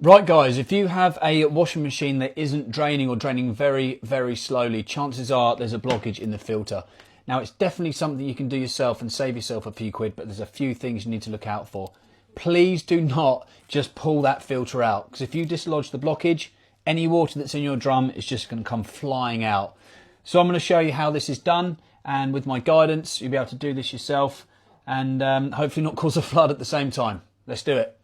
Right guys, if you have a washing machine that isn't draining or draining very, very slowly, chances are there's a blockage in the filter. Now it's definitely something you can do yourself and save yourself a few quid, but there's a few things you need to look out for. Please do not just pull that filter out, because if you dislodge the blockage, any water that's in your drum is just going to come flying out. So I'm going to show you how this is done, and with my guidance you'll be able to do this yourself and hopefully not cause a flood at the same time. Let's do it.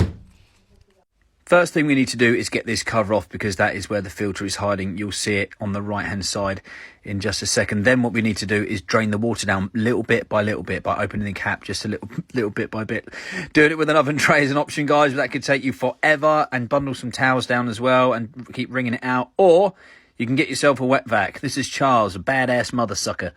First thing we need to do is get this cover off, because that is where the filter is hiding. You'll see it on the right hand side in just a second. Then what we need to do is drain the water down little bit by opening the cap just a little bit by bit. Doing it with an oven tray is an option, guys, but that could take you forever. And bundle some towels down as well and keep wringing it out. Or you can get yourself a wet vac. This is Charles, a badass mother sucker.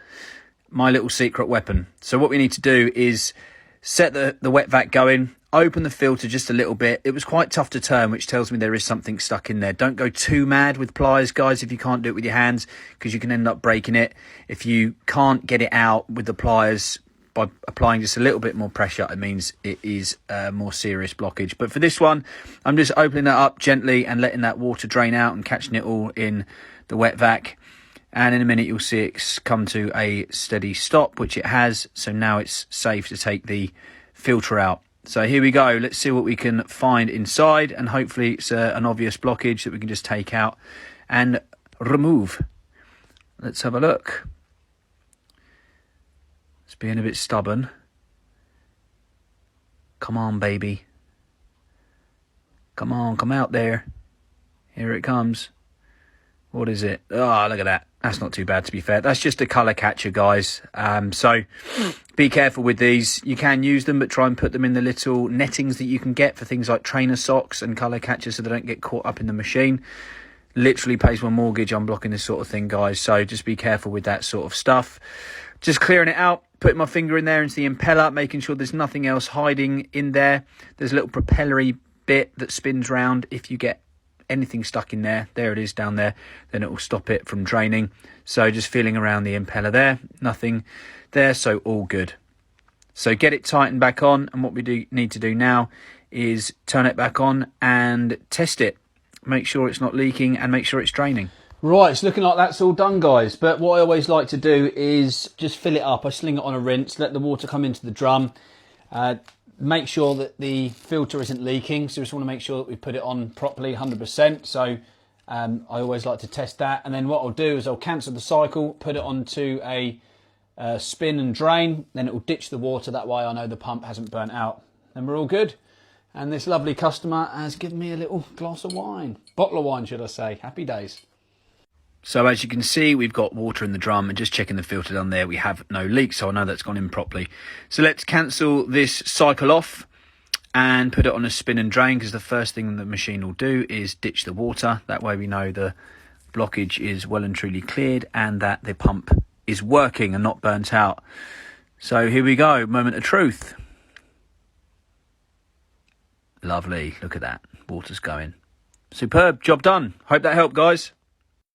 My little secret weapon. So what we need to do is set the wet vac going. Open the filter just a little bit. It was quite tough to turn, which tells me there is something stuck in there. Don't go too mad with pliers, guys, if you can't do it with your hands, because you can end up breaking it. If you can't get it out with the pliers by applying just a little bit more pressure, it means it is a more serious blockage. But for this one, I'm just opening it up gently and letting that water drain out and catching it all in the wet vac. And in a minute, you'll see it come to a steady stop, which it has. So now it's safe to take the filter out. So here we go. Let's see what we can find inside, and hopefully it's an obvious blockage that we can just take out and remove. Let's have a look. It's being a bit stubborn. Come on, baby. Come on, come out there. Here it comes. What is it? Oh, look at that. That's not too bad, to be fair. That's just a colour catcher, guys. So be careful with these. You can use them, but try and put them in the little nettings that you can get for things like trainer socks and colour catchers, so they don't get caught up in the machine. Literally pays my mortgage unblocking this sort of thing, guys. So just be careful with that sort of stuff. Just clearing it out, putting my finger in there into the impeller, making sure there's nothing else hiding in there. There's a little propellery bit that spins round. If you get anything stuck in there, there it is down there, then it will stop it from draining. So just feeling around the impeller nothing there, so all good. So get it tightened back on, and what we need to do now is turn it back on and test it. Make sure it's not leaking and make sure it's draining. Right, it's looking like that's all done, guys, but what I always like to do is just fill it up. I sling it on a rinse, let the water come into the drum, make sure that the filter isn't leaking, so we just want to make sure that we put it on properly 100%. So I always like to test that, and then what I'll do is I'll cancel the cycle, put it onto a spin and drain, then it will ditch the water. That way I know the pump hasn't burnt out, and we're all good. And this lovely customer has given me a little glass of wine, bottle of wine should I say. Happy days. So as you can see, we've got water in the drum, and just checking the filter down there, we have no leak, so I know that's gone in properly. So let's cancel this cycle off and put it on a spin and drain, because the first thing the machine will do is ditch the water. That way we know the blockage is well and truly cleared and that the pump is working and not burnt out. So here we go, moment of truth. Lovely, look at that, water's going. Superb, job done. Hope that helped, guys.